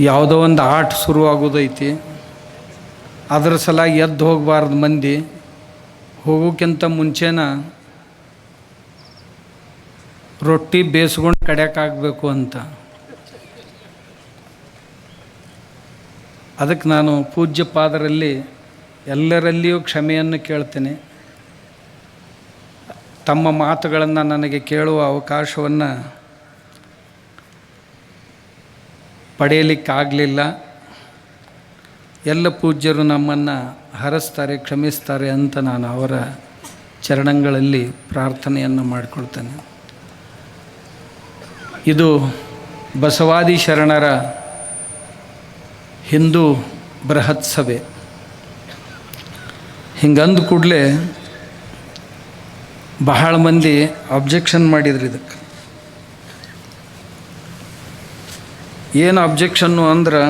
ಯಾವುದೋ ಒಂದು ಆಟ ಶುರುವಾಗೋದೈತಿ. ಅದರ ಸಲಾಗಿ ಎದ್ದು ಹೋಗಬಾರ್ದು ಮಂದಿ. ಹೋಗೋಕ್ಕಿಂತ ಮುಂಚೆನ ರೊಟ್ಟಿ ಬೇಯಿಸ್ಕೊಂಡು ಕಡ್ಯಾಕಾಗಬೇಕು ಅಂತ. ಅದಕ್ಕೆ ನಾನು ಪೂಜ್ಯ ಪಾದರಲ್ಲಿ ಎಲ್ಲರಲ್ಲಿಯೂ ಕ್ಷಮೆಯನ್ನು ಕೇಳ್ತೇನೆ. ತಮ್ಮ ಮಾತುಗಳನ್ನು ನನಗೆ ಕೇಳುವ ಅವಕಾಶವನ್ನು ಪಡೆಯಲಿಕ್ಕಾಗಲಿಲ್ಲ. ಎಲ್ಲ ಪೂಜ್ಯರು ನಮ್ಮನ್ನು ಹರಸ್ತಾರೆ, ಕ್ಷಮಿಸ್ತಾರೆ ಅಂತ ನಾನು ಅವರ ಚರಣಗಳಲ್ಲಿ ಪ್ರಾರ್ಥನೆಯನ್ನು ಮಾಡಿಕೊಳ್ತೇನೆ. ಇದು ಬಸವಾದಿ ಶರಣರ ಹಿಂದೂ ಬೃಹತ್ ಸಭೆ. ಹಿಂಗಂದ ಕೂಡಲೇ ಬಹಳ ಮಂದಿ ಅಬ್ಜೆಕ್ಷನ್ ಮಾಡಿದ್ರು. ಇದಕ್ಕೆ ಏನು ಅಬ್ಜೆಕ್ಷನ್ನು ಅಂದ್ರೆ,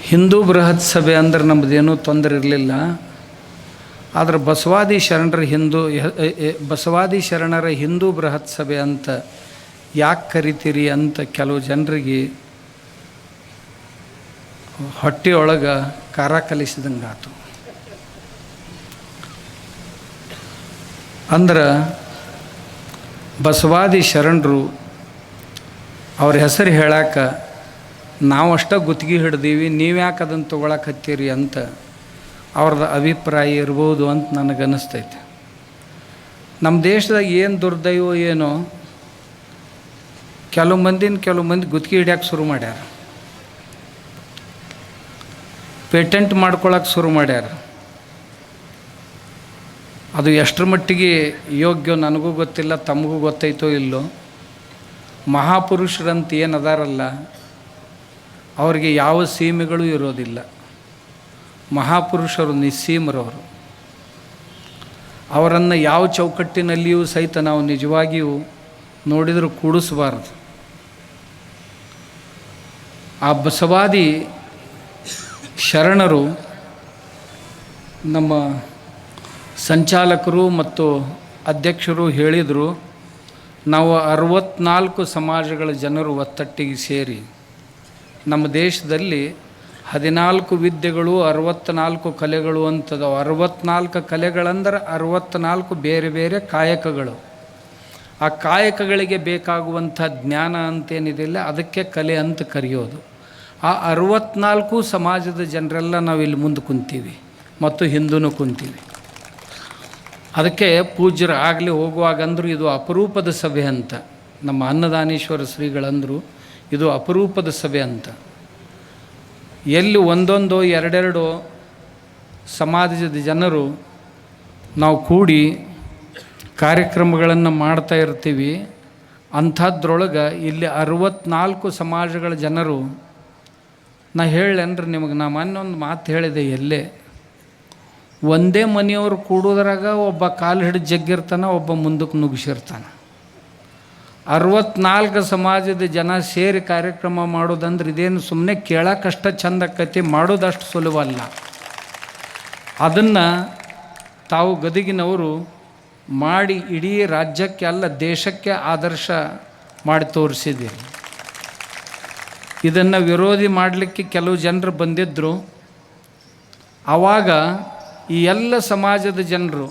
ಹಿಂದೂ ಬೃಹತ್ ಸಭೆ ಅಂದ್ರೆ ನಮ್ಮದೇನೂ ತೊಂದರೆ ಇರಲಿಲ್ಲ. ಆದರೆ ಬಸವಾದಿ ಶರಣರ ಹಿಂದೂ ಬೃಹತ್ ಸಭೆ ಅಂತ ಯಾಕೆ ಕರಿತೀರಿ ಅಂತ ಕೆಲವು ಜನರಿಗೆ ಹೊಟ್ಟೆಯೊಳಗೆ ಖಾರ ಕಲಿಸಿದಂಗೆ ಆತು. ಅಂದ್ರೆ ಬಸವಾದಿ ಶರಣರು ಅವ್ರ ಹೆಸರು ಹೇಳಾಕ ನಾವು ಅಷ್ಟ ಗುತ್ತಿಗೆ ಹಿಡ್ದೀವಿ, ನೀವು ಯಾಕೆ ಅದನ್ನು ತೊಗೊಳಕ್ಕೆ ಹತ್ತೀರಿ ಅಂತ ಅವ್ರದ್ದು ಅಭಿಪ್ರಾಯ ಇರ್ಬೋದು ಅಂತ ನನಗನ್ನಿಸ್ತೈತೆ. ನಮ್ಮ ದೇಶದಾಗ ಏನು ದುರ್ದೈವ ಏನೋ, ಕೆಲವು ಮಂದಿ ಗುತ್ತಿಗೆ ಹಿಡ್ಯಾಕೆ ಶುರು ಮಾಡ್ಯಾರ, ಪೇಟೆಂಟ್ ಮಾಡ್ಕೊಳಕ್ಕೆ ಶುರು ಮಾಡ್ಯಾರ. ಅದು ಎಷ್ಟರ ಮಟ್ಟಿಗೆ ಯೋಗ್ಯ ನನಗೂ ಗೊತ್ತಿಲ್ಲ, ತಮಗೂ ಗೊತ್ತೈತೋ ಇಲ್ಲೋ. ಮಹಾಪುರುಷರಂತ ಏನು ಅದಾರಲ್ಲ, ಅವರಿಗೆ ಯಾವ ಸೀಮೆಗಳು ಇರೋದಿಲ್ಲ. ಮಹಾಪುರುಷರು ನಿಸ್ಸೀಮರವರು. ಅವರನ್ನು ಯಾವ ಚೌಕಟ್ಟಿನಲ್ಲಿಯೂ ಸಹಿತ ನಾವು ನಿಜವಾಗಿಯೂ ನೋಡಿದರೂ ಕೂಡಿಸಬಾರ್ದು. ಆ ಬಸವಾದಿ ಶರಣರು ನಮ್ಮ ಸಂಚಾಲಕರು ಮತ್ತು ಅಧ್ಯಕ್ಷರು ಹೇಳಿದರು, ನಾವು 64 ಸಮಾಜಗಳ ಜನರು ಒತ್ತಟ್ಟಿಗೆ ಸೇರಿ ನಮ್ಮ ದೇಶದಲ್ಲಿ 14 ವಿದ್ಯೆಗಳು 64 ಕಲೆಗಳು ಅಂತದವು. 64 ಕಲೆಗಳಂದ್ರೆ 64 ಬೇರೆ ಬೇರೆ ಕಾಯಕಗಳು. ಆ ಕಾಯಕಗಳಿಗೆ ಬೇಕಾಗುವಂಥ ಜ್ಞಾನ ಅಂತೇನಿದಿಲ್ಲ, ಅದಕ್ಕೆ ಕಲೆ ಅಂತ ಕರೆಯೋದು. ಆ 64 ಸಮಾಜದ ಜನರೆಲ್ಲ ನಾವು ಇಲ್ಲಿ ಮುಂದೆ ಕುಂತೀವಿ ಮತ್ತು ಹಿಂದೂ ಕುಂತೀವಿ. ಅದಕ್ಕೆ ಪೂಜ್ಯರು ಆಗಲಿ ಹೋಗುವಾಗಂದ್ರು ಇದು ಅಪರೂಪದ ಸಭೆ ಅಂತ. ನಮ್ಮ ಅನ್ನದಾನೇಶ್ವರ ಶ್ರೀಗಳಂದರು ಇದು ಅಪರೂಪದ ಸಭೆ ಅಂತ. ಎಲ್ಲಿ ಒಂದೊಂದು ಎರಡೆರಡು ಸಮಾಜದ ಜನರು ನಾವು ಕೂಡಿ ಕಾರ್ಯಕ್ರಮಗಳನ್ನು ಮಾಡ್ತಾ ಇರ್ತೀವಿ. ಅಂಥದ್ರೊಳಗೆ ಇಲ್ಲಿ 64 ಸಮಾಜಗಳ ಜನರು, ನಾ ಹೇಳೇನ್ರಿ ನಿಮಗೆ, ನಾ ಮೊನ್ನೆ ಒಂದು ಮಾತು ಹೇಳಿದೆ, ಎಲ್ಲೇ ಒಂದೇ ಮನೆಯವರು ಕೂಡೋದ್ರಾಗ ಒಬ್ಬ ಕಾಲು ಹಿಡಿದು ಜಗ್ಗಿರ್ತಾನೆ, ಒಬ್ಬ ಮುಂದಕ್ಕೆ ನುಗ್ಗಿಸಿರ್ತಾನೆ. 64 ಸಮಾಜದ ಜನ ಸೇರಿ ಕಾರ್ಯಕ್ರಮ ಮಾಡೋದಂದ್ರೆ ಇದೇನು ಸುಮ್ಮನೆ ಕೇಳೋಕ್ಕಷ್ಟ ಚಂದ ಆಕೈತಿ, ಮಾಡೋದಷ್ಟು ಸುಲಭಲ್ಲ. ಅದನ್ನು ತಾವು ಗದಗಿನವರು ಮಾಡಿ ಇಡೀ ರಾಜ್ಯಕ್ಕೆ ಅಲ್ಲ ದೇಶಕ್ಕೆ ಆದರ್ಶ ಮಾಡಿ ತೋರಿಸಿದ್ದೀರಿ. ಇದನ್ನು ವಿರೋಧಿ ಮಾಡಲಿಕ್ಕೆ ಕೆಲವು ಜನರು ಬಂದಿದ್ದರು. ಆವಾಗ ಈ ಎಲ್ಲ ಸಮಾಜದ ಜನರು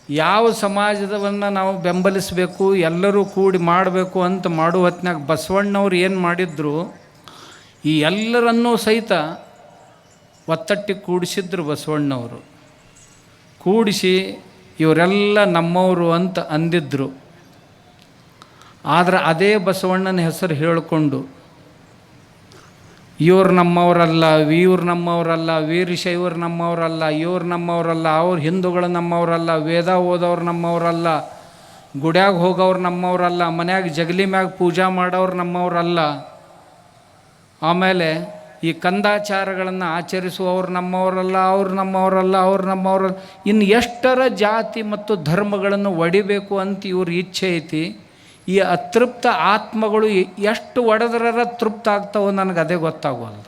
ಯಾವ ಸಮಾಜದವನ್ನು ನಾವು ಬೆಂಬಲಿಸಬೇಕು, ಎಲ್ಲರೂ ಕೂಡಿ ಮಾಡಬೇಕು ಅಂತ ಮಾಡುವ ಹೊತ್ತಿನಾಗ ಬಸವಣ್ಣವ್ರು ಏನು ಮಾಡಿದ್ರು, ಈ ಎಲ್ಲರನ್ನೂ ಸಹಿತ ಒತ್ತಟ್ಟಿಗೆ ಕೂಡಿಸಿದ್ರು. ಬಸವಣ್ಣವರು ಕೂಡಿಸಿ ಇವರೆಲ್ಲ ನಮ್ಮವರು ಅಂತ ಅಂದಿದ್ರು. ಆದರೆ ಅದೇ ಬಸವಣ್ಣನ ಹೆಸರು ಹೇಳಿಕೊಂಡು ಇವ್ರು ನಮ್ಮವರಲ್ಲ, ಇವ್ರು ನಮ್ಮವರಲ್ಲ, ವೀರಶೈವರು ನಮ್ಮವರಲ್ಲ, ಇವ್ರು ನಮ್ಮವರಲ್ಲ, ಅವ್ರು ಹಿಂದೂಗಳು ನಮ್ಮವರಲ್ಲ, ವೇದ ಓದೋರು ನಮ್ಮವರಲ್ಲ, ಗುಡ್ಯಾಗ ಹೋಗೋರು ನಮ್ಮವರಲ್ಲ, ಮನ್ಯಾಗ ಜಗಲಿ ಮ್ಯಾಗ ಪೂಜಾ ಮಾಡೋರು ನಮ್ಮವರಲ್ಲ, ಆಮೇಲೆ ಈ ಕಂದಾಚಾರಗಳನ್ನು ಆಚರಿಸುವವ್ರು ನಮ್ಮವರಲ್ಲ, ಅವ್ರು ನಮ್ಮವರಲ್ಲ, ಅವ್ರು ನಮ್ಮವರಲ್ಲ, ಇನ್ನು ಎಷ್ಟರ ಜಾತಿ ಮತ್ತು ಧರ್ಮಗಳನ್ನು ಒಡಿಬೇಕು ಅಂತ ಇವ್ರ ಇಚ್ಛೆ ಐತಿ. ಈ ಅತೃಪ್ತ ಆತ್ಮಗಳು ಎಷ್ಟು ಒಡೆದ್ರರ ತೃಪ್ತ ಆಗ್ತಾವೋ ನನಗೆ ಅದೇ ಗೊತ್ತಾಗೋಲ್ಲ.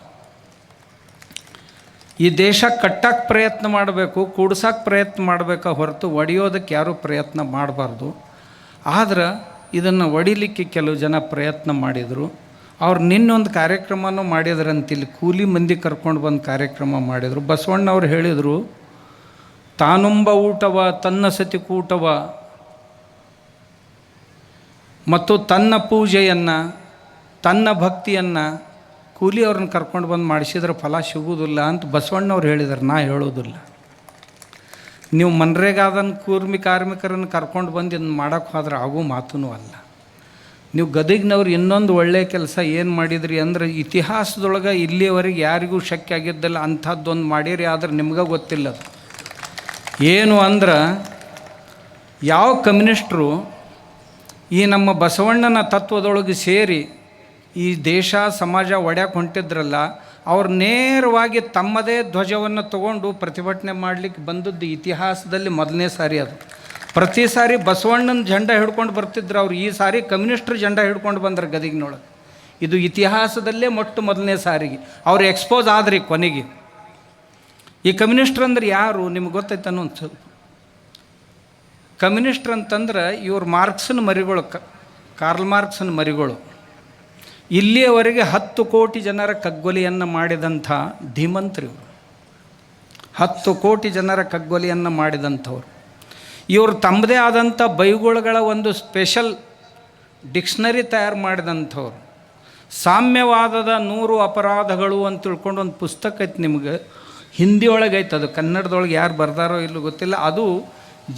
ಈ ದೇಶ ಕಟ್ಟಕ್ಕೆ ಪ್ರಯತ್ನ ಮಾಡಬೇಕು, ಕೂಡ್ಸಕ್ಕೆ ಪ್ರಯತ್ನ ಮಾಡಬೇಕು ಹೊರತು ಒಡೆಯೋದಕ್ಕೆ ಯಾರೂ ಪ್ರಯತ್ನ ಮಾಡಬಾರ್ದು. ಆದ್ರೆ ಇದನ್ನು ಒಡಿಲಿಕ್ಕೆ ಕೆಲವು ಜನ ಪ್ರಯತ್ನ ಮಾಡಿದರು. ಅವ್ರು ನಿನ್ನೊಂದು ಕಾರ್ಯಕ್ರಮನೂ ಮಾಡಿದ್ರಂತಿಲ್ಲಿ ಕೂಲಿ ಮಂದಿ ಕರ್ಕೊಂಡು ಬಂದು ಕಾರ್ಯಕ್ರಮ ಮಾಡಿದರು. ಬಸವಣ್ಣವ್ರು ಹೇಳಿದರು, ತಾನುಂಬ ಊಟವ ತನ್ನ ಸತಿ ಕೂಟವ ಮತ್ತು ತನ್ನ ಪೂಜೆಯನ್ನು ತನ್ನ ಭಕ್ತಿಯನ್ನು ಕೂಲಿಯವ್ರನ್ನ ಕರ್ಕೊಂಡು ಬಂದು ಮಾಡಿಸಿದ್ರೆ ಫಲ ಸಿಗುವುದಿಲ್ಲ ಅಂತ ಬಸವಣ್ಣವ್ರು ಹೇಳಿದ್ದಾರೆ. ನಾ ಹೇಳೋದಿಲ್ಲ. ನೀವು ಮನ್ರೇಗಾದನ್ನು ಕೂರ್ಮಿ ಕಾರ್ಮಿಕರನ್ನು ಕರ್ಕೊಂಡು ಬಂದು ಇದನ್ನು ಮಾಡೋಕ್ಕೆ ಹೋದ್ರೆ ಆಗೋ ಮಾತೂ ಅಲ್ಲ. ನೀವು ಗದಗಿನವ್ರು ಇನ್ನೊಂದು ಒಳ್ಳೆಯ ಕೆಲಸ ಏನು ಮಾಡಿದ್ರಿ ಅಂದ್ರೆ, ಇತಿಹಾಸದೊಳಗೆ ಇಲ್ಲಿಯವರೆಗೆ ಯಾರಿಗೂ ಶಕ್ಯ ಆಗಿದ್ದಿಲ್ಲ ಅಂಥದ್ದೊಂದು ಮಾಡಿರಿ. ಆದ್ರೆ ನಿಮ್ಗೆ ಗೊತ್ತಿಲ್ಲ ಅದು ಏನು ಅಂದ್ರೆ, ಯಾವ ಕಮ್ಯುನಿಸ್ಟ್ರು ಈ ನಮ್ಮ ಬಸವಣ್ಣನ ತತ್ವದೊಳಗೆ ಸೇರಿ ಈ ದೇಶ ಸಮಾಜ ಒಡ್ಯಾಕೆ ಹೊಂಟಿದ್ರಲ್ಲ, ಅವ್ರು ನೇರವಾಗಿ ತಮ್ಮದೇ ಧ್ವಜವನ್ನು ತಗೊಂಡು ಪ್ರತಿಭಟನೆ ಮಾಡಲಿಕ್ಕೆ ಬಂದದ್ದು ಇತಿಹಾಸದಲ್ಲಿ ಮೊದಲನೇ ಸಾರಿ. ಅದು ಪ್ರತಿ ಸಾರಿ ಬಸವಣ್ಣನ ಜೆಂಡ ಹಿಡ್ಕೊಂಡು ಬರ್ತಿದ್ರು, ಅವ್ರು ಈ ಸಾರಿ ಕಮ್ಯುನಿಸ್ಟ್ರ ಜೆಂಡ ಹಿಡ್ಕೊಂಡು ಬಂದ್ರೆ ಗದಗಿನೊಳಗೆ. ಇದು ಇತಿಹಾಸದಲ್ಲೇ ಮೊದಲನೇ ಸಾರಿಗೆ ಅವ್ರು ಎಕ್ಸ್ಪೋಸ್ ಆದ್ರಿ. ಕೊನೆಗೆ ಈ ಕಮ್ಯುನಿಸ್ಟ್ರು ಅಂದ್ರೆ ಯಾರು ನಿಮ್ಗೆ ಗೊತ್ತೈತೆ ಅನ್ನೋ ಒಂದು ಸ್ವಲ್ಪ. ಕಮ್ಯುನಿಸ್ಟ್ರು ಅಂತಂದ್ರೆ ಇವ್ರು ಮಾರ್ಕ್ಸನ ಮರಿಗಳು, ಕಾರ್ಲ್ ಮಾರ್ಕ್ಸನ ಮರಿಗಳು. ಇಲ್ಲಿಯವರೆಗೆ 10 ಕೋಟಿ ಜನರ ಕಗ್ಗೊಲೆಯನ್ನು ಮಾಡಿದಂಥ ಧೀಮಂತರು ಇವರು. 10 ಕೋಟಿ ಜನರ ಕಗ್ಗೊಲೆಯನ್ನು ಮಾಡಿದಂಥವ್ರು ಇವರು. ತಮ್ಮದೇ ಆದಂಥ ಬೈಗುಳಗಳ ಒಂದು ಸ್ಪೆಷಲ್ ಡಿಕ್ಷನರಿ ತಯಾರು ಮಾಡಿದಂಥವ್ರು. ಸಾಮ್ಯವಾದದ 100 ಅಪರಾಧಗಳು ಅಂತ ತಿಳ್ಕೊಂಡು ಒಂದು ಪುಸ್ತಕ ಐತೆ, ನಿಮ್ಗೆ ಹಿಂದಿ ಒಳಗೆ ಐತೆ. ಅದು ಕನ್ನಡದೊಳಗೆ ಯಾರು ಬರ್ದಾರೋ ಇಲ್ಲೋ ಗೊತ್ತಿಲ್ಲ. ಅದು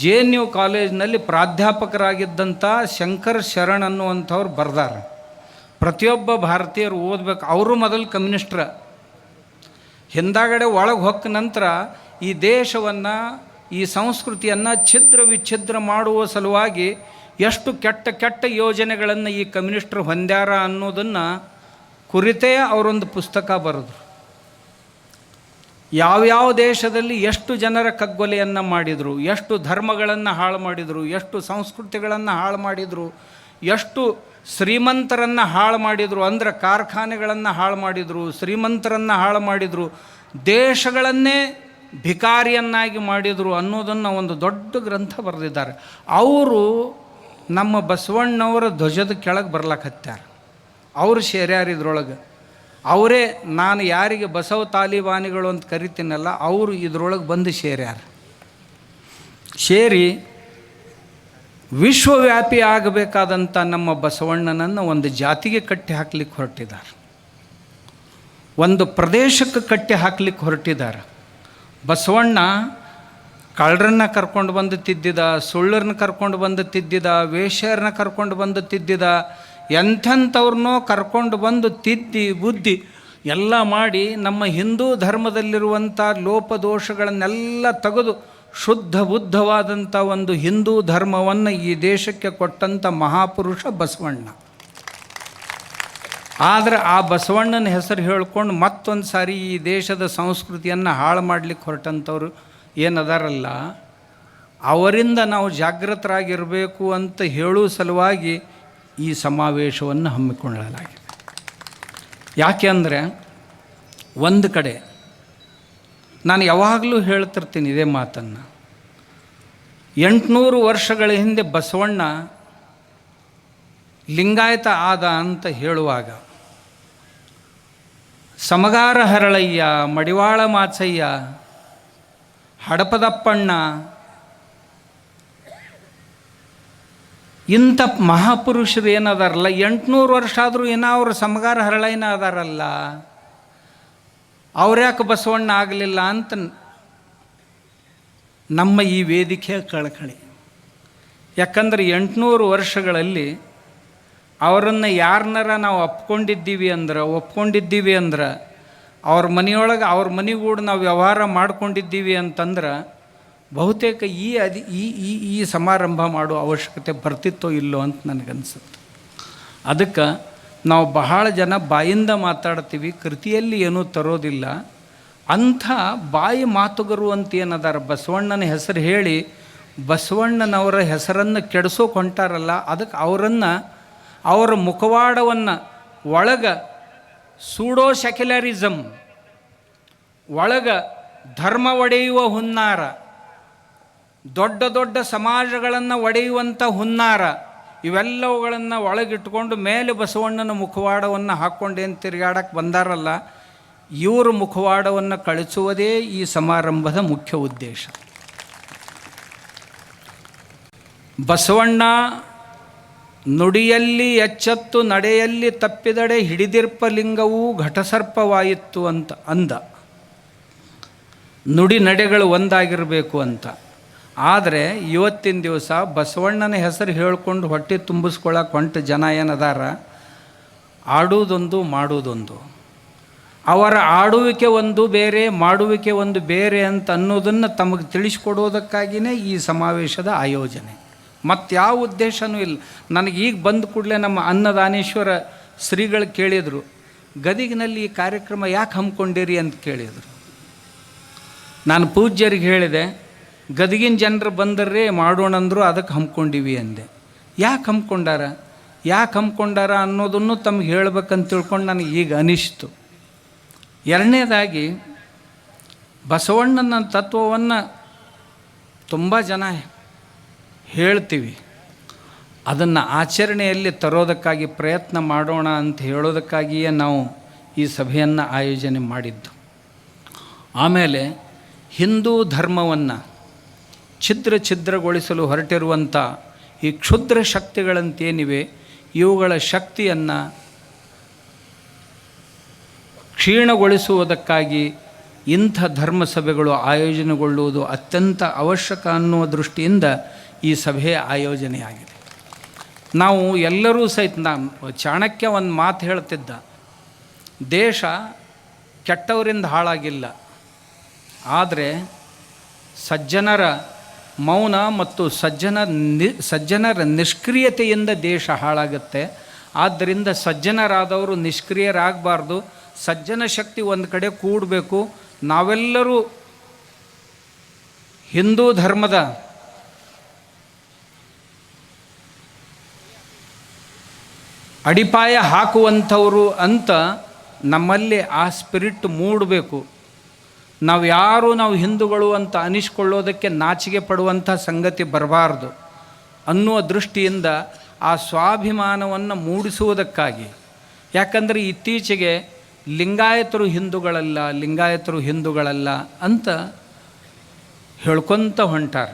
JNU ಕಾಲೇಜಿನಲ್ಲಿ ಪ್ರಾಧ್ಯಾಪಕರಾಗಿದ್ದಂಥ ಶಂಕರ್ ಶರಣ್ ಅನ್ನುವಂಥವ್ರು ಬರ್ದಾರೆ. ಪ್ರತಿಯೊಬ್ಬ ಭಾರತೀಯರು ಓದಬೇಕು. ಅವರು ಮೊದಲು ಕಮ್ಯುನಿಸ್ಟ್ರ. ಹಿಂದಾಗಡೆ ಒಳಗೆ ಹೊಕ್ಕ ನಂತರ ಈ ದೇಶವನ್ನು, ಈ ಸಂಸ್ಕೃತಿಯನ್ನು ಛಿದ್ರ ವಿಚ್ಛಿದ್ರ ಮಾಡುವ ಸಲುವಾಗಿ ಎಷ್ಟು ಕೆಟ್ಟ ಯೋಜನೆಗಳನ್ನು ಈ ಕಮ್ಯುನಿಸ್ಟ್ರು ಹೊಂದ್ಯಾರ ಅನ್ನೋದನ್ನು ಕುರಿತೇ ಅವರೊಂದು ಪುಸ್ತಕ ಬರೆದ್ರು. ಯಾವ್ಯಾವ ದೇಶದಲ್ಲಿ ಎಷ್ಟು ಜನರ ಕಗ್ಗೊಲೆಯನ್ನು ಮಾಡಿದರು, ಎಷ್ಟು ಧರ್ಮಗಳನ್ನು ಹಾಳು ಮಾಡಿದರು, ಎಷ್ಟು ಸಂಸ್ಕೃತಿಗಳನ್ನು ಹಾಳು ಮಾಡಿದರು, ಎಷ್ಟು ಶ್ರೀಮಂತರನ್ನು ಹಾಳು ಮಾಡಿದರು, ಅಂದರೆ ಕಾರ್ಖಾನೆಗಳನ್ನು ಹಾಳು ಮಾಡಿದರು, ಶ್ರೀಮಂತರನ್ನು ಹಾಳು ಮಾಡಿದರು, ದೇಶಗಳನ್ನೇ ಭಿಕಾರಿಯನ್ನಾಗಿ ಮಾಡಿದರು ಅನ್ನೋದನ್ನು ಒಂದು ದೊಡ್ಡ ಗ್ರಂಥ ಬರೆದಿದ್ದಾರೆ. ಅವರು ನಮ್ಮ ಬಸವಣ್ಣವರ ಧ್ವಜದ ಕೆಳಗೆ ಬರ್ಲಾಕತ್ಯಾರ. ಅವರು ಸೇರ್ಯಾರ ಇದ್ರೊಳಗೆ. ಅವರೇ ನಾನು ಯಾರಿಗೆ ಬಸವ ತಾಲಿಬಾನಿಗಳು ಅಂತ ಕರಿತೀನಲ್ಲ, ಅವರು ಇದ್ರೊಳಗೆ ಬಂದು ಸೇರ್ಯಾರ. ಸೇರಿ ವಿಶ್ವವ್ಯಾಪಿ ಆಗಬೇಕಾದಂಥ ನಮ್ಮ ಬಸವಣ್ಣನನ್ನು ಒಂದು ಜಾತಿಗೆ ಕಟ್ಟಿ ಹಾಕ್ಲಿಕ್ಕೆ ಹೊರಟಿದ್ದಾರೆ, ಒಂದು ಪ್ರದೇಶಕ್ಕೆ ಕಟ್ಟಿ ಹಾಕ್ಲಿಕ್ಕೆ ಹೊರಟಿದ್ದಾರೆ. ಬಸವಣ್ಣ ಕಳ್ಳರನ್ನ ಕರ್ಕೊಂಡು ಬಂದು ತಿದ್ದಿದ, ಸುಳ್ಳರನ್ನ ಕರ್ಕೊಂಡು ಬಂದು ತಿದ್ದಿದ, ವೇಶ್ಯರನ್ನ ಕರ್ಕೊಂಡು ಬಂದು ತಿದ್ದಿದ, ಎಂಥವ್ರನ್ನೋ ಕರ್ಕೊಂಡು ಬಂದು ತಿದ್ದಿ ಬುದ್ಧಿ ಎಲ್ಲ ಮಾಡಿ ನಮ್ಮ ಹಿಂದೂ ಧರ್ಮದಲ್ಲಿರುವಂಥ ಲೋಪದೋಷಗಳನ್ನೆಲ್ಲ ತೆಗೆದು ಶುದ್ಧ ಬುದ್ಧವಾದಂಥ ಒಂದು ಹಿಂದೂ ಧರ್ಮವನ್ನು ಈ ದೇಶಕ್ಕೆ ಕೊಟ್ಟಂಥ ಮಹಾಪುರುಷ ಬಸವಣ್ಣ. ಆದರೆ ಆ ಬಸವಣ್ಣನ ಹೆಸರು ಹೇಳ್ಕೊಂಡು ಮತ್ತೊಂದು ಸಾರಿ ಈ ದೇಶದ ಸಂಸ್ಕೃತಿಯನ್ನು ಹಾಳು ಮಾಡಲಿಕ್ಕೆ ಹೊರಟಂಥವ್ರು ಏನದಾರಲ್ಲ, ಅವರಿಂದ ನಾವು ಜಾಗೃತರಾಗಿರಬೇಕು ಅಂತ ಹೇಳುವ ಸಲುವಾಗಿ ಈ ಸಮಾವೇಶವನ್ನು ಹಮ್ಮಿಕೊಳ್ಳಲಾಗಿದೆ. ಯಾಕೆ ಅಂದರೆ, ಒಂದು ಕಡೆ ನಾನು ಯಾವಾಗಲೂ ಹೇಳ್ತಿರ್ತೀನಿ ಇದೇ ಮಾತನ್ನು. 800 ವರ್ಷಗಳ ಹಿಂದೆ ಬಸವಣ್ಣ ಲಿಂಗಾಯತ ಆದ ಅಂತ ಹೇಳುವಾಗ ಸಮಗಾರ ಹರಳಯ್ಯ, ಮಡಿವಾಳ ಮಾಚಯ್ಯ, ಹಡಪದಪ್ಪಣ್ಣ ಇಂಥ ಮಹಾಪುರುಷರು ಏನದಾರಲ್ಲ, 800 ವರ್ಷ ಆದರೂ ಏನೋ ಅವರು ಸಮಗಾರ ಹರಳಯ್ಯನ ಅದಾರಲ್ಲ, ಅವ್ರ್ಯಾಕೆ ಬಸವಣ್ಣ ಆಗಲಿಲ್ಲ ಅಂತ ನಮ್ಮ ಈ ವೇದಿಕೆಯ ಕಳಕಳಿ. ಯಾಕಂದರೆ 800 ವರ್ಷಗಳಲ್ಲಿ ಅವರನ್ನು ಯಾರನ್ನಾರ ನಾವು ಒಪ್ಕೊಂಡಿದ್ದೀವಿ ಅಂದ್ರೆ ಅವ್ರ ಮನೆಯೊಳಗೆ ಅವ್ರ ಮನೆಗೂಡ ನಾವು ವ್ಯವಹಾರ ಮಾಡ್ಕೊಂಡಿದ್ದೀವಿ ಅಂತಂದ್ರೆ ಬಹುತೇಕ ಈ ಸಮಾರಂಭ ಮಾಡೋ ಅವಶ್ಯಕತೆ ಬರ್ತಿತ್ತೋ ಇಲ್ಲೋ ಅಂತ ನನಗನ್ಸುತ್ತೆ. ಅದಕ್ಕೆ ನಾವು ಬಹಳ ಜನ ಬಾಯಿಂದ ಮಾತಾಡ್ತೀವಿ, ಕೃತಿಯಲ್ಲಿ ಏನೂ ತರೋದಿಲ್ಲ. ಅಂಥ ಬಾಯಿ ಮಾತುಗರು ಅಂತ ಏನದಾರ ಬಸವಣ್ಣನ ಹೆಸರು ಹೇಳಿ ಬಸವಣ್ಣನವರ ಹೆಸರನ್ನು ಕೆಡಿಸೋಕೆ ಹೊಂಟಾರಲ್ಲ, ಅದಕ್ಕೆ ಅವರ ಮುಖವಾಡವನ್ನು ಒಳಗೆ ಸೂಡೋ ಸೆಕ್ಯುಲರಿಸಮ್, ಒಳಗೆ ಧರ್ಮ ಒಡೆಯುವ ಹುನ್ನಾರ, ದೊಡ್ಡ ದೊಡ್ಡ ಸಮಾಜಗಳನ್ನು ಒಡೆಯುವಂಥ ಹುನ್ನಾರ, ಇವೆಲ್ಲವುಗಳನ್ನು ಒಳಗಿಟ್ಕೊಂಡು ಮೇಲೆ ಬಸವಣ್ಣನ ಮುಖವಾಡವನ್ನು ಹಾಕ್ಕೊಂಡೇನು ತಿರುಗಾಡಕ್ಕೆ ಬಂದಾರಲ್ಲ, ಇವರು ಮುಖವಾಡವನ್ನು ಕಳಿಸುವುದೇ ಈ ಸಮಾರಂಭದ ಮುಖ್ಯ ಉದ್ದೇಶ. ಬಸವಣ್ಣ ನುಡಿಯಲ್ಲಿ ಎಚ್ಚತ್ತು ನಡೆಯಲ್ಲಿ ತಪ್ಪಿದಡೆ ಹಿಡಿದಿರ್ಪ ಲಿಂಗವೂ ಘಟಸರ್ಪವಾಯಿತು ಅಂತ ಅಂದ. ನುಡಿ ನಡೆಗಳು ಒಂದಾಗಿರಬೇಕು ಅಂತ. ಆದರೆ ಇವತ್ತಿನ ದಿವಸ ಬಸವಣ್ಣನ ಹೆಸರು ಹೇಳ್ಕೊಂಡು ಹೊಟ್ಟೆ ತುಂಬಿಸ್ಕೊಳ್ಳೋಕೆ ಹೊಂಟು ಜನ ಏನದಾರ, ಆಡುವುದೊಂದು ಮಾಡುವುದೊಂದು. ಅವರ ಆಡುವಿಕೆ ಒಂದು ಬೇರೆ, ಮಾಡುವಿಕೆ ಒಂದು ಬೇರೆ ಅಂತ ಅನ್ನೋದನ್ನು ತಮಗೆ ತಿಳಿಸ್ಕೊಡೋದಕ್ಕಾಗಿಯೇ ಈ ಸಮಾವೇಶದ ಆಯೋಜನೆ. ಮತ್ಯಾವ ಉದ್ದೇಶನೂ ಇಲ್ಲ. ನನಗೀಗ ಬಂದ ಕೂಡಲೇ ನಮ್ಮ ಅನ್ನದಾನೇಶ್ವರ ಶ್ರೀಗಳು ಕೇಳಿದರು, ಗದಗಿನಲ್ಲಿ ಈ ಕಾರ್ಯಕ್ರಮ ಯಾಕೆ ಹಮ್ಮಿಕೊಂಡಿರಿ ಅಂತ ಕೇಳಿದರು. ನಾನು ಪೂಜ್ಯರಿಗೆ ಹೇಳಿದೆ, ಗದಗಿನ ಜನರು ಬಂದರ್ರಿ ಮಾಡೋಣಂದ್ರು, ಅದಕ್ಕೆ ಹಮ್ಮಿಕೊಂಡಿವಿ ಅಂದೆ. ಯಾಕೆ ಹಮ್ಮಿಕೊಂಡಾರ ಅನ್ನೋದನ್ನು ತಮಗೆ ಹೇಳ್ಬೇಕಂತ ತಿಳ್ಕೊಂಡು ನನಗೆ ಈಗ ಅನಿಸ್ತು. ಎರಡನೇದಾಗಿ, ಬಸವಣ್ಣನ ತತ್ವವನ್ನು ತುಂಬ ಜನ ಹೇಳ್ತೀವಿ, ಅದನ್ನು ಆಚರಣೆಯಲ್ಲಿ ತರೋದಕ್ಕಾಗಿ ಪ್ರಯತ್ನ ಮಾಡೋಣ ಅಂತ ಹೇಳೋದಕ್ಕಾಗಿಯೇ ನಾವು ಈ ಸಭೆಯನ್ನು ಆಯೋಜನೆ ಮಾಡಿದ್ದು. ಆಮೇಲೆ ಹಿಂದೂ ಧರ್ಮವನ್ನು ಛಿದ್ರಗೊಳಿಸಲು ಹೊರಟಿರುವಂಥ ಈ ಕ್ಷುದ್ರ ಶಕ್ತಿಗಳಂತೇನಿವೆ, ಇವುಗಳ ಶಕ್ತಿಯನ್ನು ಕ್ಷೀಣಗೊಳಿಸುವುದಕ್ಕಾಗಿ ಇಂಥ ಧರ್ಮಸಭೆಗಳು ಆಯೋಜನೆಗೊಳ್ಳುವುದು ಅತ್ಯಂತ ಅವಶ್ಯಕ ಅನ್ನುವ ದೃಷ್ಟಿಯಿಂದ ಈ ಸಭೆಯ ಆಯೋಜನೆಯಾಗಿದೆ. ನಾವು ಎಲ್ಲರೂ ಸಹಿತ, ಚಾಣಕ್ಯ ಒಂದು ಮಾತು ಹೇಳ್ತಿದ್ದ, ದೇಶ ಕೆಟ್ಟವರಿಂದ ಹಾಳಾಗಿಲ್ಲ, ಆದರೆ ಸಜ್ಜನರ ಮೌನ ಮತ್ತು ಸಜ್ಜನರ ನಿಷ್ಕ್ರಿಯತೆಯಿಂದ ದೇಶ ಹಾಳಾಗುತ್ತೆ. ಆದ್ದರಿಂದ ಸಜ್ಜನರಾದವರು ನಿಷ್ಕ್ರಿಯರಾಗಬಾರ್ದು, ಸಜ್ಜನ ಶಕ್ತಿ ಒಂದು ಕಡೆ ಕೂಡಬೇಕು. ನಾವೆಲ್ಲರೂ ಹಿಂದೂ ಧರ್ಮದ ಅಡಿಪಾಯ ಹಾಕುವಂಥವರು ಅಂತ ನಮ್ಮಲ್ಲಿ ಆ ಸ್ಪಿರಿಟ್ ಮೂಡಬೇಕು. ನಾವು ಹಿಂದೂಗಳು ಅಂತ ಅನಿಸ್ಕೊಳ್ಳೋದಕ್ಕೆ ನಾಚಿಕೆ ಪಡುವಂಥ ಸಂಗತಿ ಬರಬಾರ್ದು ಅನ್ನುವ ದೃಷ್ಟಿಯಿಂದ ಆ ಸ್ವಾಭಿಮಾನವನ್ನು ಮೂಡಿಸುವುದಕ್ಕಾಗಿ. ಯಾಕಂದರೆ ಇತ್ತೀಚೆಗೆ ಲಿಂಗಾಯತರು ಹಿಂದೂಗಳಲ್ಲ ಅಂತ ಹೇಳ್ಕೊತ ಹೊಂಟಾರ.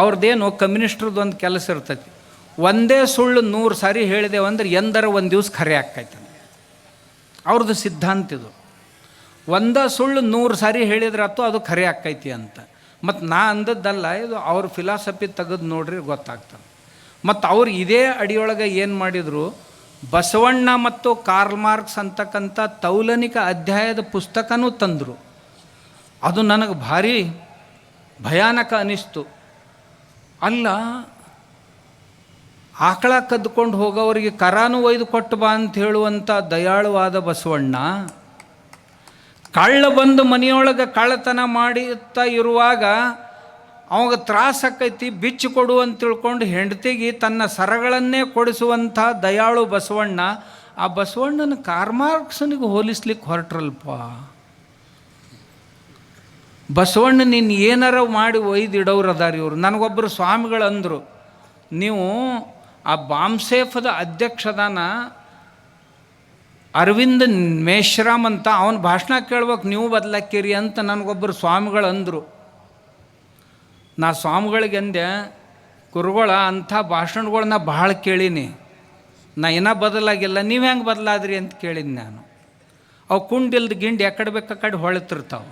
ಅವ್ರದ್ದೇನು ಕಮ್ಯುನಿಸ್ಟ್ರದ್ದು ಒಂದು ಕೆಲಸ ಇರ್ತೈತಿ, ಒಂದೇ ಸುಳ್ಳು 100 ಸಾರಿ ಹೇಳಿದೆವಂದ್ರೆ ಎಂದರ ಒಂದು ದಿವಸ ಖರೆ ಆಕ್ಕೈತೆ. ಅವ್ರದ್ದು ಸಿದ್ಧಾಂತ ಇದು. ಒಂದೇ ಸುಳ್ಳು 100 ಸಾರಿ ಹೇಳಿದ್ರಾತು ಅದು ಖರೆ ಆಕ್ಕೈತಿ ಅಂತ. ಮತ್ತು ನಾ ಅಂದದ್ದಲ್ಲ, ಇದು ಅವ್ರ ಫಿಲಾಸಫಿ ತೆಗೆದು ನೋಡ್ರಿ ಗೊತ್ತಾಗ್ತದೆ. ಮತ್ತು ಅವ್ರು ಇದೇ ಅಡಿಯೊಳಗೆ ಏನು ಮಾಡಿದರು, ಬಸವಣ್ಣ ಮತ್ತು ಕಾರ್ಲ್ ಮಾರ್ಕ್ಸ್ ಅಂತಕ್ಕಂಥ ತೌಲನಿಕ ಅಧ್ಯಾಯದ ಪುಸ್ತಕನೂ ತಂದರು. ಅದು ನನಗೆ ಭಾರಿ ಭಯಾನಕ ಅನ್ನಿಸ್ತು. ಅಲ್ಲ, ಆಕಳ ಕದ್ದುಕೊಂಡು ಹೋಗೋವರಿಗೆ ಕರಾನು ಒಯ್ದು ಕೊಟ್ಟು ಬಾ ಅಂತ ಹೇಳುವಂಥ ದಯಾಳುವಾದ ಬಸವಣ್ಣ, ಕಳ್ಳ ಬಂದು ಮನೆಯೊಳಗೆ ಕಳ್ಳತನ ಮಾಡುತ್ತಾ ಇರುವಾಗ ಅವಾಗ ತ್ರಾಸಕ್ಕೈತಿ, ಬಿಚ್ಚು ಕೊಡು ಅಂತ ತಿಳ್ಕೊಂಡು ಹೆಂಡತಿಗೆ ತನ್ನ ಸರಗಳನ್ನೇ ಕೊಡಿಸುವಂಥ ದಯಾಳು ಬಸವಣ್ಣ, ಆ ಬಸವಣ್ಣನ ಕಾರ್ಮಾರ್ಕ್ಸನಿಗೆ ಹೋಲಿಸ್ಲಿಕ್ಕೆ ಹೊರಟ್ರಲ್ಪ. ಬಸವಣ್ಣ ನೀನು ಏನಾರ ಮಾಡಿ ಒಯ್ದಿಡೋರು ಅದಾರ ಇವರು. ನನಗೊಬ್ಬರು ಸ್ವಾಮಿಗಳು ಅಂದರು, ನೀವು ಆ ಬಾಂಸೇಫದ ಅಧ್ಯಕ್ಷದಾನ ಅರವಿಂದ್ ಮೇಶ್ರಾಮ್ ಅಂತ, ಅವನ ಭಾಷಣ ಕೇಳ್ಬೇಕು ನೀವು ಬದಲಾಕಿರಿ ಅಂತ ನನಗೊಬ್ಬರು ಸ್ವಾಮಿಗಳು ಅಂದರು. ನಾ ಸ್ವಾಮಿಗಳಿಗೆ ಅಂದೆ, ಗುರುಗಳ ಅಂಥ ಭಾಷಣಗಳನ್ನ ಭಾಳ ಕೇಳೀನಿ, ನಾ ಏನೋ ಬದಲಾಗಿಲ್ಲ, ನೀವು ಹೆಂಗೆ ಬದಲಾದ್ರಿ ಅಂತ ಕೇಳಿದ್ನಿ ನಾನು. ಅವು ಕುಂಡಿಲ್ದು ಗಿಂಡಿ ಎಕಡೆ ಬೇಕು ಆ ಕಡೆ ಹೊಳಿತಿರ್ತಾವೆ,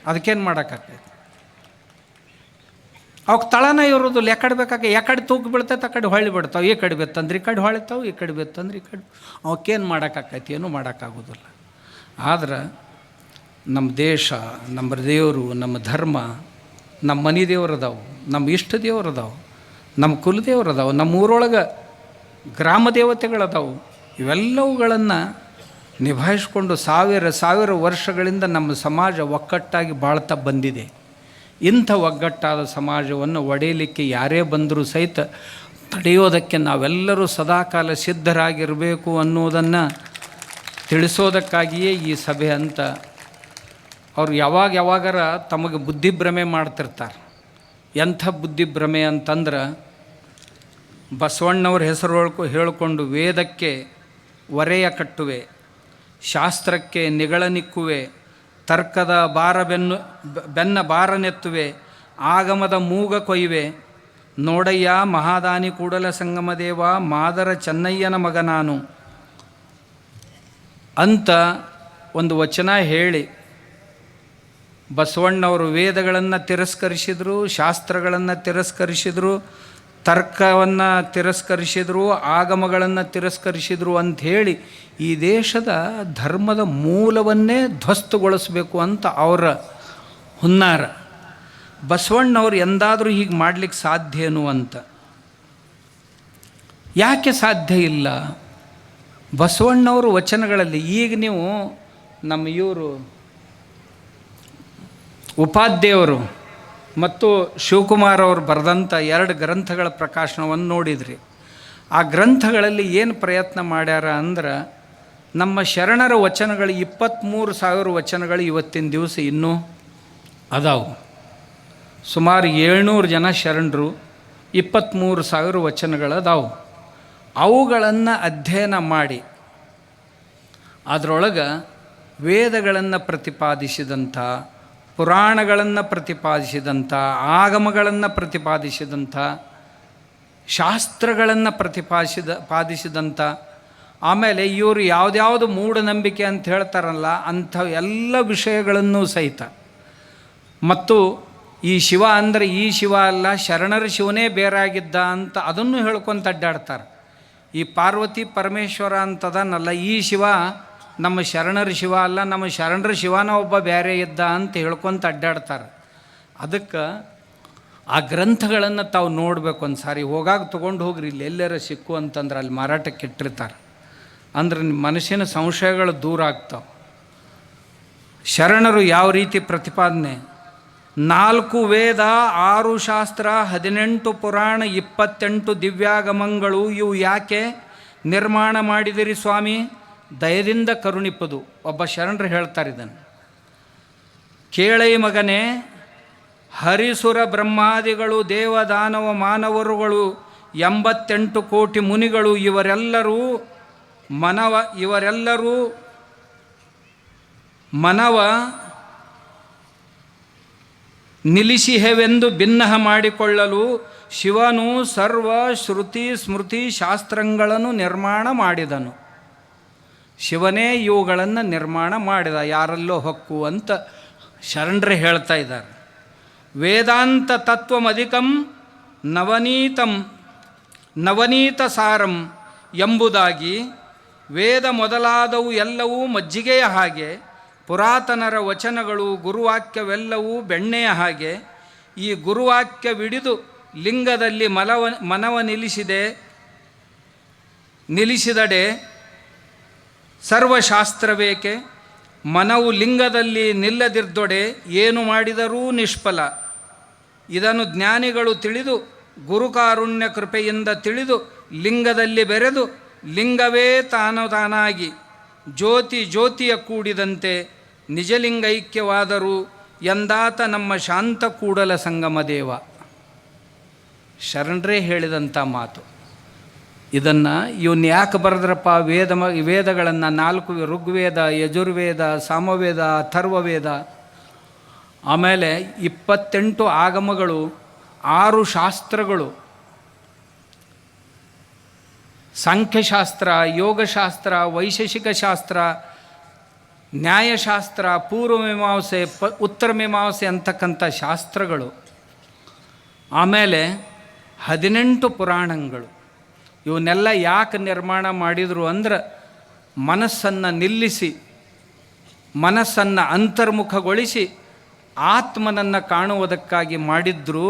ಅದಕ್ಕೇನು ಮಾಡೋಕ್ಕಾಗ್ತೈತೆ. ಅವಕ್ಕೆ ತಳನ ಇರೋದಿಲ್ಲ, ಎಕಡೆ ಎಕಡೆ ತೂಕು ಬೀಳ್ತೈತೆ ಆ ಕಡೆ ಹೊಳ್ಳಿ ಬಿಡ್ತಾವೆ. ಈ ಕಡೆ ಬೆತ್ತಂದ್ರೆ ಈ ಕಡೆ ಹೊಳಿತಾವೆ, ಈ ಕಡೆ ಬೆತ್ತಂದ್ರೆ ಈ ಕಡೆ. ಅವಕ್ಕೇನು ಮಾಡೋಕ್ಕಾಕೈತಿ, ಏನೂ ಮಾಡೋಕ್ಕಾಗೋದಿಲ್ಲ. ಆದ್ರೆ ನಮ್ಮ ದೇಶ, ನಮ್ಮ ದೇವರು, ನಮ್ಮ ಧರ್ಮ, ನಮ್ಮ ಮನೆ ದೇವ್ರು ಅದಾವು, ನಮ್ಮ ಇಷ್ಟ ದೇವ್ರು ಅದಾವು, ನಮ್ಮ ಕುಲದೇವ್ರು ಅದಾವು, ನಮ್ಮ ಊರೊಳಗೆ ಗ್ರಾಮ ದೇವತೆಗಳದಾವು. ಇವೆಲ್ಲವುಗಳನ್ನು ನಿಭಾಯಿಸ್ಕೊಂಡು ಸಾವಿರ ವರ್ಷಗಳಿಂದ ನಮ್ಮ ಸಮಾಜ ಒಕ್ಕಟ್ಟಾಗಿ ಬಾಳ್ತಾ ಬಂದಿದೆ. ಇಂಥ ಒಗ್ಗಟ್ಟಾದ ಸಮಾಜವನ್ನು ಒಡೆಯಲಿಕ್ಕೆ ಯಾರೇ ಬಂದರೂ ಸಹಿತ ತಡೆಯೋದಕ್ಕೆ ನಾವೆಲ್ಲರೂ ಸದಾಕಾಲ ಸಿದ್ಧರಾಗಿರಬೇಕು ಅನ್ನೋದನ್ನು ತಿಳಿಸೋದಕ್ಕಾಗಿಯೇ ಈ ಸಭೆ ಅಂತ. ಅವರು ಯಾವಾಗಾರ ತಮಗೆ ಬುದ್ಧಿಭ್ರಮೆ ಮಾಡ್ತಿರ್ತಾರೆ. ಎಂಥ ಬುದ್ಧಿಭ್ರಮೆ ಅಂತಂದ್ರೆ, ಬಸವಣ್ಣವ್ರ ಹೆಸರು ಹೇಳಿಕೊಂಡು ವೇದಕ್ಕೆ ಒರೆಯ ಕಟ್ಟುವೆ, ಶಾಸ್ತ್ರಕ್ಕೆ ನಿಗಳನಿಕ್ಕುವೆ, ತರ್ಕದ ಬೆನ್ನ ಬಾರನೆತ್ತುವೆ, ಆಗಮದ ಮೂಗ ಕೊಯ್ವೆ, ನೋಡಯ್ಯ ಮಹಾದಾನಿ ಕೂಡಲ ಸಂಗಮದೇವ ಮಾದರ ಚೆನ್ನಯ್ಯನ ಮಗ ನಾನು ಅಂತ ಒಂದು ವಚನ ಹೇಳಿ ಬಸವಣ್ಣವರು ವೇದಗಳನ್ನು ತಿರಸ್ಕರಿಸಿದರು, ಶಾಸ್ತ್ರಗಳನ್ನು ತಿರಸ್ಕರಿಸಿದರು, ತರ್ಕವನ್ನು ತಿರಸ್ಕರಿಸಿದರು, ಆಗಮಗಳನ್ನು ತಿರಸ್ಕರಿಸಿದರು ಅಂಥೇಳಿ ಈ ದೇಶದ ಧರ್ಮದ ಮೂಲವನ್ನೇ ಧ್ವಸ್ತಗೊಳಿಸಬೇಕು ಅಂತ ಅವರ ಹುನ್ನಾರ. ಬಸವಣ್ಣವ್ರು ಎಂದಾದರೂ ಹೀಗೆ ಮಾಡಲಿಕ್ಕೆ ಸಾಧ್ಯನು ಅಂತ. ಯಾಕೆ ಸಾಧ್ಯ ಇಲ್ಲ? ಬಸವಣ್ಣವರು ವಚನಗಳಲ್ಲಿ ಈಗ ನೀವು ನಮ್ಮ ಇವರು ಉಪಾಧ್ಯಾಯವರು ಮತ್ತು ಶಿವಕುಮಾರ್ ಅವರು ಬರೆದಂಥ 2 ಗ್ರಂಥಗಳ ಪ್ರಕಾಶನವನ್ನು ನೋಡಿದ್ರಿ. ಆ ಗ್ರಂಥಗಳಲ್ಲಿ ಏನು ಪ್ರಯತ್ನ ಮಾಡ್ಯಾರ ಅಂದ್ರೆ, ನಮ್ಮ ಶರಣರ ವಚನಗಳು 23,000 ವಚನಗಳು ಇವತ್ತಿನ ದಿವಸ ಇನ್ನೂ ಅದಾವು. ಸುಮಾರು 700 ಜನ ಶರಣರು, 23,000 ವಚನಗಳು ಅದಾವು. ಅವುಗಳನ್ನು ಅಧ್ಯಯನ ಮಾಡಿ ಅದರೊಳಗೆ ವೇದಗಳನ್ನು ಪ್ರತಿಪಾದಿಸಿದಂಥ, ಪುರಾಣಗಳನ್ನು ಪ್ರತಿಪಾದಿಸಿದಂಥ, ಆಗಮಗಳನ್ನು ಪ್ರತಿಪಾದಿಸಿದಂಥ, ಶಾಸ್ತ್ರಗಳನ್ನು ಪಾದಿಸಿದಂಥ, ಆಮೇಲೆ ಇವರು ಯಾವುದ್ಯಾವುದು ಮೂಢನಂಬಿಕೆ ಅಂತ ಹೇಳ್ತಾರಲ್ಲ ಅಂಥ ಎಲ್ಲ ವಿಷಯಗಳನ್ನು ಸಹಿತ, ಮತ್ತು ಈ ಶಿವ ಅಂದರೆ ಈ ಶಿವ ಅಲ್ಲ, ಶರಣರ ಶಿವನೇ ಬೇರಾಗಿದ್ದ ಅಂತ ಅದನ್ನು ಹೇಳ್ಕೊಂತ ಅಡ್ಡಾಡ್ತಾರೆ. ಈ ಪಾರ್ವತಿ ಪರಮೇಶ್ವರ ಅಂತದನ್ನಲ್ಲ, ಈ ಶಿವ ನಮ್ಮ ಶರಣರ ಶಿವ ಅಲ್ಲ, ನಮ್ಮ ಶರಣರ ಶಿವನ ಒಬ್ಬ ಬೇರೆ ಇದ್ದ ಅಂತ ಹೇಳ್ಕೊಂತ ಅಡ್ಡಾಡ್ತಾರೆ. ಅದಕ್ಕೆ ಆ ಗ್ರಂಥಗಳನ್ನು ತಾವು ನೋಡಬೇಕು. ಒಂದು ಸಾರಿ ಹೋಗಾಗ ತೊಗೊಂಡು ಹೋಗ್ರಿ, ಇಲ್ಲಿ ಎಲ್ಲರ ಸಿಕ್ಕು ಅಂತಂದ್ರೆ ಅಲ್ಲಿ ಮಾರಾಟಕ್ಕೆ ಇಟ್ಟಿರ್ತಾರೆ. ಅಂದ್ರೆ ನಿಮ್ಮ ಮನಸ್ಸಿನ ಸಂಶಯಗಳು ದೂರ ಆಗ್ತಾವೆ. ಶರಣರು ಯಾವ ರೀತಿ ಪ್ರತಿಪಾದನೆ, 4 ವೇದ, 6 ಶಾಸ್ತ್ರ, 18 ಪುರಾಣ, 28 ದಿವ್ಯಾಗಮಗಳು ಇವು ಯಾಕೆ ನಿರ್ಮಾಣ ಮಾಡಿದಿರಿ ಸ್ವಾಮಿ? ದಯದಿಂದ ಕರುಣಿಪದು. ಒಬ್ಬ ಶರಣರು ಹೇಳ್ತಾರೆ ಇದನ್ನು. ಕೇಳೈ ಮಗನೇ, ಹರಿಸುರ ಬ್ರಹ್ಮಾದಿಗಳು, ದೇವದಾನವ ಮಾನವರುಗಳು, 88 ಕೋಟಿ ಮುನಿಗಳು ಇವರೆಲ್ಲರೂ ಮನವ ನಿಲ್ಲಿಸಿಹೆವೆಂದು ಭಿನ್ನಹ ಮಾಡಿಕೊಳ್ಳಲು ಶಿವನು ಸರ್ವ ಶ್ರುತಿ ಸ್ಮೃತಿ ಶಾಸ್ತ್ರಗಳನ್ನು ನಿರ್ಮಾಣ ಮಾಡಿದನು. ಶಿವನೇ ಇವುಗಳನ್ನು ನಿರ್ಮಾಣ ಮಾಡಿದ, ಯಾರಲ್ಲೋ ಹೊಕ್ಕು ಅಂತ ಶರಣರೇ ಹೇಳ್ತಾ ಇದ್ದಾರೆ. ವೇದಾಂತ ತತ್ವಮಧಿಕಂ ನವನೀತ ಸಾರಂ ಎಂಬುದಾಗಿ ವೇದ ಮೊದಲಾದವು ಎಲ್ಲವೂ ಮಜ್ಜಿಗೆಯ ಹಾಗೆ, ಪುರಾತನರ ವಚನಗಳು ಗುರುವಾಕ್ಯವೆಲ್ಲವೂ ಬೆಣ್ಣೆಯ ಹಾಗೆ. ಈ ಗುರುವಾಕ್ಯವಿಡಿದು ಲಿಂಗದಲ್ಲಿ ಮನವ ನಿಲ್ಲಿಸಿದಡೆ ಸರ್ವಶಾಸ್ತ್ರವೇಕೆ? ಮನವು ಲಿಂಗದಲ್ಲಿ ನಿಲ್ಲದಿರ್ದೊಡೆ ಏನು ಮಾಡಿದರೂ ನಿಷ್ಫಲ. ಇದನ್ನು ಜ್ಞಾನಿಗಳು ತಿಳಿದು ಗುರುಕಾರುಣ್ಯ ಕೃಪೆಯಿಂದ ತಿಳಿದು ಲಿಂಗದಲ್ಲಿ ಬೆರೆದು ಲಿಂಗವೇ ತಾನಾಗಿ ಜ್ಯೋತಿಯ ಕೂಡಿದಂತೆ ನಿಜಲಿಂಗೈಕ್ಯವಾದರು ಎಂದಾತ ನಮ್ಮ ಶಾಂತ ಕೂಡಲ ಸಂಗಮ ದೇವ. ಶರಣರೇ ಹೇಳಿದಂಥ ಮಾತು. ಇದನ್ನು ಇವನು ಯಾಕೆ ಬರೆದ್ರಪ್ಪ? ವೇದಗಳನ್ನು 4 ಋಗ್ವೇದ, ಯಜುರ್ವೇದ, ಸಾಮವೇದ, ಅಥರ್ವವೇದ, ಆಮೇಲೆ 28 ಆಗಮಗಳು, 6 ಶಾಸ್ತ್ರಗಳು, ಸಾಂಖ್ಯಶಾಸ್ತ್ರ, ಯೋಗಶಾಸ್ತ್ರ, ವೈಶೇಷಿಕ ಶಾಸ್ತ್ರ, ನ್ಯಾಯಶಾಸ್ತ್ರ, ಪೂರ್ವಮೀಮಾಂಸೆ, ಉತ್ತರ ಮೀಮಾಂಸೆ ಅಂತಕ್ಕಂಥ ಶಾಸ್ತ್ರಗಳು, ಆಮೇಲೆ 18 ಪುರಾಣಗಳು. ಇವನ್ನೆಲ್ಲ ಯಾಕೆ ನಿರ್ಮಾಣ ಮಾಡಿದರು ಅಂದ್ರೆ, ಮನಸ್ಸನ್ನು ನಿಲ್ಲಿಸಿ, ಮನಸ್ಸನ್ನು ಅಂತರ್ಮುಖಗೊಳಿಸಿ ಆತ್ಮನನ್ನು ಕಾಣುವುದಕ್ಕಾಗಿ ಮಾಡಿದ್ರು.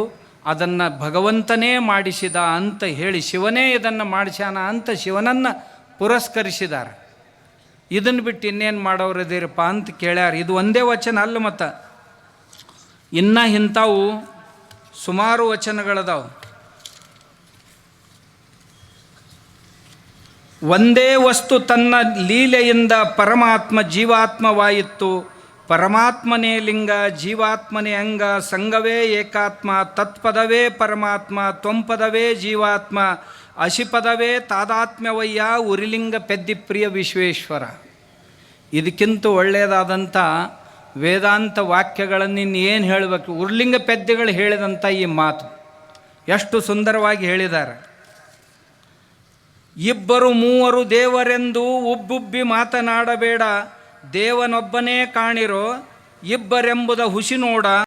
ಅದನ್ನು ಭಗವಂತನೇ ಮಾಡಿಸಿದ ಅಂತ ಹೇಳಿ, ಶಿವನೇ ಇದನ್ನು ಮಾಡಿಸ್ಯಾನ ಅಂತ ಶಿವನನ್ನು ಪುರಸ್ಕರಿಸಿದ್ದಾರೆ. ಇದನ್ನು ಬಿಟ್ಟು ಇನ್ನೇನು ಮಾಡೋರದಿರಪ್ಪ ಅಂತ ಕೇಳ್ಯಾರ. ಇದು ಒಂದೇ ವಚನ ಅಲ್ಲ, ಮತ್ತು ಇನ್ನೂ ಇಂಥವು ಸುಮಾರು ವಚನಗಳದಾವು. ಒಂದೇ ವಸ್ತು ತನ್ನ ಲೀಲೆಯಿಂದ ಪರಮಾತ್ಮ ಜೀವಾತ್ಮವಾಯಿತು. ಪರಮಾತ್ಮನೇ ಲಿಂಗ, ಜೀವಾತ್ಮನೇ ಅಂಗ, ಸಂಗವೇ ಏಕಾತ್ಮ, ತತ್ಪದವೇ ಪರಮಾತ್ಮ, ತ್ವಂಪದವೇ ಜೀವಾತ್ಮ ಅಶಿಪದವೇ ತಾದಾತ್ಮ್ಯವಯ್ಯ ಉರಿಲಿಂಗ ಪೆದ್ದಿ ಪ್ರಿಯ ವಿಶ್ವೇಶ್ವರ. ಇದಕ್ಕಿಂತ ಒಳ್ಳೆಯದಾದಂಥ ವೇದಾಂತ ವಾಕ್ಯಗಳನ್ನು ಇನ್ನೇನು ಹೇಳಬೇಕು. ಉರ್ಲಿಂಗ ಪೆದ್ದಿಗಳು ಹೇಳಿದಂಥ ಈ ಮಾತು ಎಷ್ಟು ಸುಂದರವಾಗಿ ಹೇಳಿದ್ದಾರೆ. ಇಬ್ಬರು ಮೂವರು ದೇವರೆಂದು ಉಬ್ಬುಬ್ಬಿ ಮಾತನಾಡಬೇಡ, ದೇವನೊಬ್ಬನೇ ಕಾಣಿರೋ, ಇಬ್ಬರೆಂಬುದ ಹುಸಿ ನೋಡ.